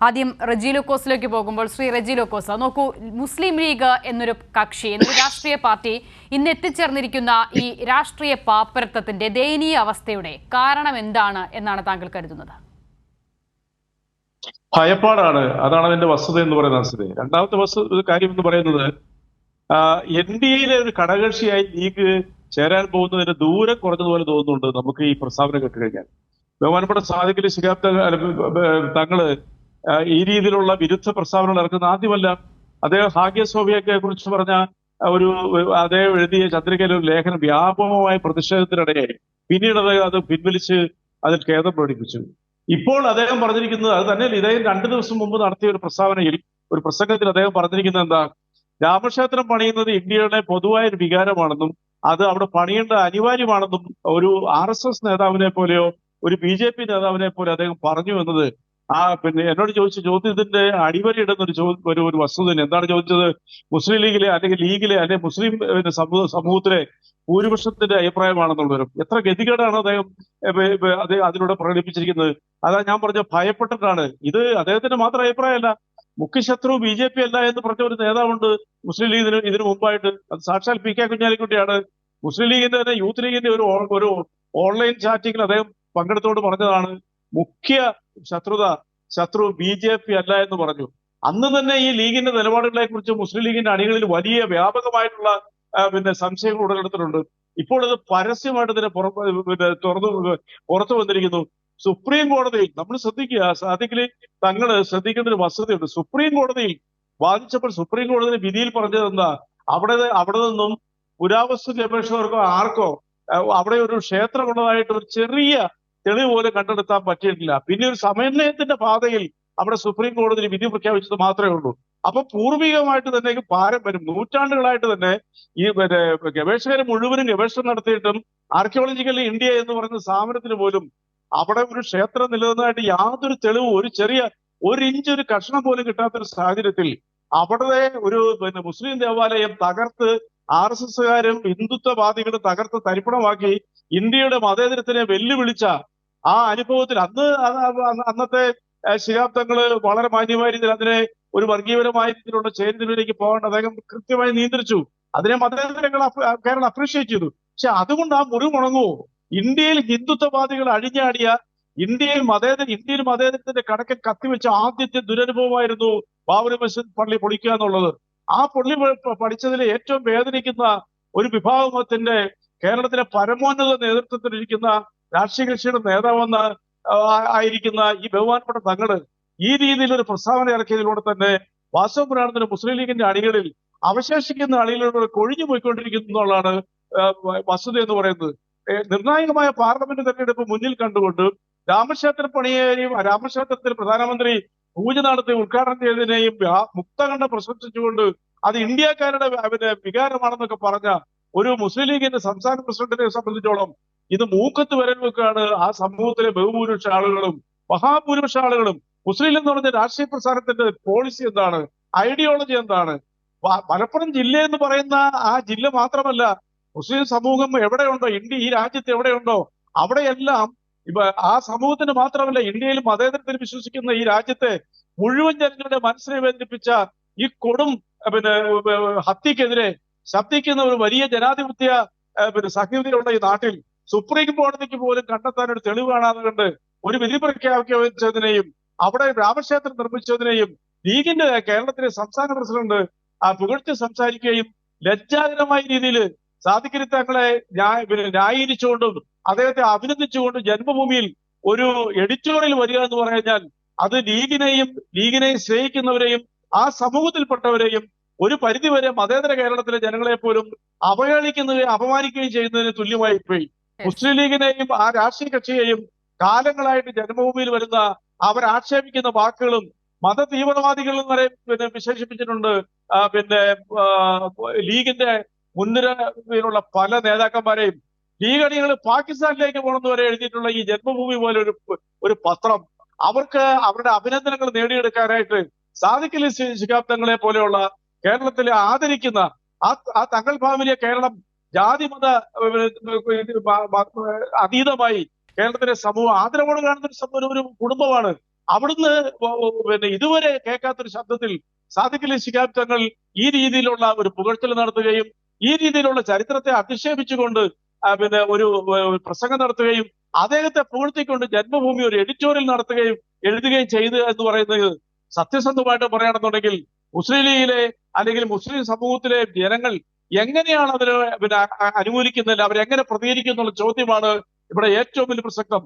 ആദ്യം റെജി ലൂക്കോസിലേക്ക് പോകുമ്പോൾ ശ്രീ റെജി ലൂക്കോസ് നോക്കൂ, മുസ്ലിം ലീഗ് എന്നൊരു കക്ഷി, എന്നൊരു രാഷ്ട്രീയ പാർട്ടി ഇന്ന് എത്തിച്ചേർന്നിരിക്കുന്ന ഈ രാഷ്ട്രീയ പാപ്പരത്വത്തിന്റെ ദയനീയ അവസ്ഥയുടെ കാരണം എന്താണ് എന്നാണ് താങ്കൾ കരുതുന്നത്? ഭയപ്പാടാണ്. അതാണ് അതിന്റെ വസ്തുത എന്ന് പറയുന്നത്. രണ്ടാമത്തെ കാര്യം എന്ന് പറയുന്നത്, NDAയിലെ ഒരു ഘടകകക്ഷിയായി ലീഗ് ചേരാൻ പോകുന്നതിന് ദൂരം കുറഞ്ഞതുപോലെ തോന്നുന്നുണ്ട് നമുക്ക് ഈ പ്രസ്താവന കേട്ടുകഴിഞ്ഞാൽ. ബഹുമാനപ്പെട്ട സാദിഖ് അലി ശിഹാബ് തങ്ങള് ഈ രീതിയിലുള്ള വിരുദ്ധ പ്രസ്താവനകൾ ഇറക്കുന്ന ആദ്യമല്ല. അദ്ദേഹം ഹാഗിയ സോഫിയയെ കുറിച്ച് പറഞ്ഞ അദ്ദേഹം എഴുതിയ ചന്ദ്രികയിലെ ഒരു ലേഖനം വ്യാപകമായ പ്രതിഷേധത്തിനിടയായി. പിന്നീട് അദ്ദേഹം അത് പിൻവലിച്ച് അതിൽ ഖേദം പ്രകടിപ്പിച്ചു. ഇപ്പോൾ അദ്ദേഹം പറഞ്ഞിരിക്കുന്നത് അത് തന്നെ. ഇദ്ദേഹം 2 ദിവസം മുമ്പ് നടത്തിയ ഒരു പ്രസ്താവനയിൽ, ഒരു പ്രസംഗത്തിൽ അദ്ദേഹം പറഞ്ഞിരിക്കുന്നത് എന്താ? രാമക്ഷേത്രം പണിയുന്നത് ഇന്ത്യയുടെ പൊതുവായ ഒരു വികാരമാണെന്നും അത് അവിടെ പണിയേണ്ട അനിവാര്യമാണെന്നും ഒരു RSS നേതാവിനെ പോലെയോ ഒരു BJP നേതാവിനെ പോലെ അദ്ദേഹം പറഞ്ഞു എന്നത് പിന്നെ എന്നോട് ചോദിച്ച ചോദ്യത്തിന്റെ അടിവരയിടുന്ന ഒരു വസ്തുത. എന്താണ് ചോദിച്ചത്? മുസ്ലിം ലീഗിലെ അല്ലെങ്കിൽ മുസ്ലിം സമൂഹത്തിലെ ഭൂരിപക്ഷത്തിന്റെ അഭിപ്രായമാണെന്നുള്ളവരും. എത്ര ഗതികേടാണ് അദ്ദേഹം അതിലൂടെ പ്രകടിപ്പിച്ചിരിക്കുന്നത്. അതാ ഞാൻ പറഞ്ഞ ഭയപ്പെട്ടിട്ടാണ്. ഇത് അദ്ദേഹത്തിന്റെ മാത്രം അഭിപ്രായമല്ല. മുഖ്യശത്രു BJP അല്ല എന്ന് പറഞ്ഞ ഒരു നേതാവുണ്ട് മുസ്ലിം ലീഗിന് ഇതിനു മുമ്പായിട്ട്. അത് സാക്ഷാൽ PK കുഞ്ഞാലിക്കുട്ടിയാണ്. മുസ്ലിം ലീഗിന്റെ തന്നെ യൂത്ത് ലീഗിന്റെ ഒരു ഓൺലൈൻ ചാറ്റിങ്ങിൽ അദ്ദേഹം പങ്കെടുത്തുകൊണ്ട് പറഞ്ഞതാണ്, മുഖ്യ ശത്രു BJP അല്ല എന്ന് പറഞ്ഞു. അന്ന് തന്നെ ഈ ലീഗിന്റെ നിലപാടുകളെ കുറിച്ച് മുസ്ലിം ലീഗിന്റെ അണികളിൽ വലിയ വ്യാപകമായിട്ടുള്ള സംശയങ്ങൾ ഉടലെടുത്തിട്ടുണ്ട്. ഇപ്പോൾ ഇത് പരസ്യമായിട്ട് തന്നെ പുറത്തു വന്നിരിക്കുന്നു. സുപ്രീം കോടതിയിൽ നമ്മൾ ശ്രദ്ധിക്കുക, സാദിഖലി തങ്ങള് ശ്രദ്ധിക്കേണ്ട ഒരു വസ്തുതയുണ്ട്. സുപ്രീം കോടതിയിൽ വാദിച്ചപ്പോൾ സുപ്രീം കോടതിയിൽ വിധിയിൽ പറഞ്ഞത് എന്താ? അവിടെ നിന്നും പുരാവസ്തു ഗവേഷകർക്കോ ആർക്കോ അവിടെ ഒരു ക്ഷേത്രമുള്ളതായിട്ട് ഒരു ചെറിയ തെളിവ് പോലും കണ്ടെടുത്താൻ പറ്റിയിട്ടില്ല. പിന്നെ ഒരു സമന്വയത്തിന്റെ പാതയിൽ അവിടെ സുപ്രീം കോടതിയിൽ വിധി പ്രഖ്യാപിച്ചത് മാത്രമേ ഉള്ളൂ. അപ്പൊ പൂർവികമായിട്ട് തന്നെ വരും. നൂറ്റാണ്ടുകളായിട്ട് തന്നെ ഈ ഗവേഷകരെ മുഴുവനും ഗവേഷണം നടത്തിയിട്ടും ആർക്കിയോളജിക്കൽ ഇന്ത്യ എന്ന് പറയുന്ന സ്ഥാപനത്തിന് പോലും അവിടെ ഒരു ക്ഷേത്രം നിലനിന്നതായിട്ട് യാതൊരു തെളിവും, ഒരു ഇഞ്ച് ഒരു കഷ്ണം പോലും കിട്ടാത്തൊരു സാഹചര്യത്തിൽ അവിടെ ഒരു മുസ്ലിം ദേവാലയം തകർത്ത് RSSകാരും ഹിന്ദുത്വവാദികളും തകർത്ത് തരിപ്പണമാക്കി ഇന്ത്യയുടെ മതേതരത്തിനെ വെല്ലുവിളിച്ച ആ അനുഭവത്തിൽ അന്നത്തെ ശിഹാബ് തങ്ങള് വളരെ മാന്യമായ രീതിയിൽ അതിനെ ഒരു വർഗീയപരമായ രീതിയിലുള്ള ചേരുന്നതിലേക്ക് പോകേണ്ട അദ്ദേഹം കൃത്യമായി നിയന്ത്രിച്ചു. അതിനെ മതേതരങ്ങൾ കേരളം അപ്രീഷിയേറ്റ് ചെയ്തു. പക്ഷെ അതുകൊണ്ട് ആ മുറിവുണങ്ങുമോ? ഇന്ത്യയിൽ ഹിന്ദുത്വവാദികൾ അഴിഞ്ഞാടിയ ഇന്ത്യയിൽ മതേതരത്തിന്റെ കടക്കൽ കത്തിവെച്ച ആദ്യത്തെ ദുരനുഭവമായിരുന്നു ബാബറി മസ്ജിദ് പള്ളി പൊളിക്കുക എന്നുള്ളത്. ആ പള്ളി പഠിച്ചതിൽ ഏറ്റവും വേദനിക്കുന്ന ഒരു വിഭാഗത്തിന്റെ കേരളത്തിലെ പരമോന്നത നേതൃത്വത്തിലിരിക്കുന്ന രാഷ്ട്രീയ കക്ഷിയുടെ നേതാവെന്ന് ആയിരിക്കുന്ന ഈ ബഹുമാനപ്പെട്ട തങ്ങള് ഈ രീതിയിൽ ഒരു പ്രസ്താവന ഇറക്കിയതിലൂടെ തന്നെ വാസ്തവ പുരാണത്തിന് മുസ്ലിം ലീഗിന്റെ അണികളിൽ അവശേഷിക്കുന്ന അണികളിലൂടെ കൊഴിഞ്ഞു പോയിക്കൊണ്ടിരിക്കുന്നു എന്നുള്ളതാണ് വസ്തുത എന്ന് പറയുന്നത്. നിർണായകമായ പാർലമെന്റ് തെരഞ്ഞെടുപ്പ് മുന്നിൽ കണ്ടുകൊണ്ട് രാമക്ഷേത്രത്തിൽ പ്രധാനമന്ത്രി പൂജ നടത്തി ഉദ്ഘാടനം ചെയ്തതിനെയും മുക്തകണ്ഠം പ്രശംസിച്ചുകൊണ്ട് അത് ഇന്ത്യക്കാരുടെ വികാരമാണെന്നൊക്കെ പറഞ്ഞ ഒരു മുസ്ലിം ലീഗിന്റെ സംസ്ഥാന പ്രസിഡന്റിനെ സംബന്ധിച്ചോളം ഇത് മൂക്കത്ത് വരൽ വെക്കാണ് ആ സമൂഹത്തിലെ മഹാഭൂരിപക്ഷ ആളുകളും. മുസ്ലിം എന്ന് പറഞ്ഞ രാഷ്ട്രീയ പ്രസ്ഥാനത്തിന്റെ പോളിസി എന്താണ്? ഐഡിയോളജി എന്താണ്? മലപ്പുറം ജില്ല എന്ന് പറയുന്ന ആ ജില്ല മാത്രമല്ല, മുസ്ലിം സമൂഹം എവിടെയുണ്ടോ, ഈ രാജ്യത്ത് എവിടെയുണ്ടോ അവിടെയെല്ലാം ആ സമൂഹത്തിന് മാത്രമല്ല, ഇന്ത്യയിൽ മതേതരത്തിൽ വിശ്വസിക്കുന്ന ഈ രാജ്യത്തെ മുഴുവൻ ജനങ്ങളുടെ മനസ്സിനെ വേദനിപ്പിച്ച ഈ കൊടും ഹത്യക്കെതിരെ ശബ്ദിക്കുന്ന ഒരു വലിയ ജനാധിപത്യ സഹിഷ്ണുതയുള്ള ഈ നാട്ടിൽ സുപ്രീം കോടതിക്ക് പോലും കണ്ടെത്താൻ ഒരു തെളിവ് കാണാതെ കണ്ട് ഒരു വിധി പ്രഖ്യാപിച്ചതിനെയും അവിടെ രാമക്ഷേത്രം നിർമ്മിച്ചതിനെയും ലീഗിന്റെ കേരളത്തിലെ സംസ്ഥാന പ്രസിഡന്റ് പുകഴ്ത്തി സംസാരിക്കുകയും ലജ്ജാകരമായ രീതിയിൽ സാദിഖ് അലി തങ്ങളെ ന്യായീകരിച്ചുകൊണ്ടും അദ്ദേഹത്തെ അഭിനന്ദിച്ചുകൊണ്ടും ജന്മഭൂമിയിൽ ഒരു എഡിറ്റോറിയൽ വരിക എന്ന് പറഞ്ഞാൽ അത് ലീഗിനെയും സ്നേഹിക്കുന്നവരെയും ആ സമൂഹത്തിൽപ്പെട്ടവരെയും ഒരു പരിധിവരെ മതേതര കേരളത്തിലെ ജനങ്ങളെ പോലും അവഹേളിക്കുന്നതിനും അപമാനിക്കുകയും ചെയ്യുന്നതിന് തുല്യമായി പോയി. മുസ്ലിം ലീഗിനെയും ആ രാഷ്ട്രീയ കക്ഷിയെയും കാലങ്ങളായിട്ട് ജന്മഭൂമിയിൽ വരുന്ന അവരാക്ഷേപിക്കുന്ന വാക്കുകളും മത തീവ്രവാദികളും വരെ വിശേഷിപ്പിച്ചിട്ടുണ്ട്. ലീഗിന്റെ മുൻനിരയിലുള്ള പല നേതാക്കന്മാരെയും ലീഗ് അണികൾ പാകിസ്ഥാനിലേക്ക് പോകണമെന്ന് വരെ എഴുതിയിട്ടുള്ള ഈ ജന്മഭൂമി പോലെ ഒരു പത്രം അവർക്ക് അവരുടെ അഭിനന്ദനങ്ങൾ നേടിയെടുക്കാനായിട്ട് സാദിഖ് അലി ശിഹാബ് തങ്ങളെ പോലെയുള്ള കേരളത്തിലെ ആദരിക്കുന്ന ആ തങ്ങൾ ഫാമിലിയെ കേരളം ജാതിമത അതീതമായി കേരളത്തിലെ സമൂഹം ആദരവോട് കാണുന്ന ഒരു കുടുംബമാണ്. അവിടുന്ന് പിന്നെ ഇതുവരെ കേൾക്കാത്തൊരു ശബ്ദത്തിൽ സാദിഖ് അലി ശിഹാബ് തങ്ങൾ ഈ രീതിയിലുള്ള ഒരു പുകഴ്ത്തൽ നടത്തുകയും ഈ രീതിയിലുള്ള ചരിത്രത്തെ അധിക്ഷേപിച്ചുകൊണ്ട് പിന്നെ ഒരു പ്രസംഗം നടത്തുകയും അദ്ദേഹത്തെ പുകഴ്ത്തിക്കൊണ്ട് ജന്മഭൂമി ഒരു എഡിറ്റോറിയൽ നടത്തുകയും എഴുതുകയും ചെയ്തു എന്ന് പറയുന്നത് സത്യസന്ധമായിട്ട് പറയുകയാണെന്നുണ്ടെങ്കിൽ മുസ്ലിം ലീഗിലെ അല്ലെങ്കിൽ മുസ്ലിം സമൂഹത്തിലെ ജനങ്ങൾ എങ്ങനെയാണ് അതിനെ പിന്നെ അനുകൂലിക്കുന്നില്ല, അവരെങ്ങനെ പ്രതികരിക്കും എന്നുള്ള ചോദ്യമാണ് ഇവിടെ ഏറ്റവും വലിയ പ്രസക്തം.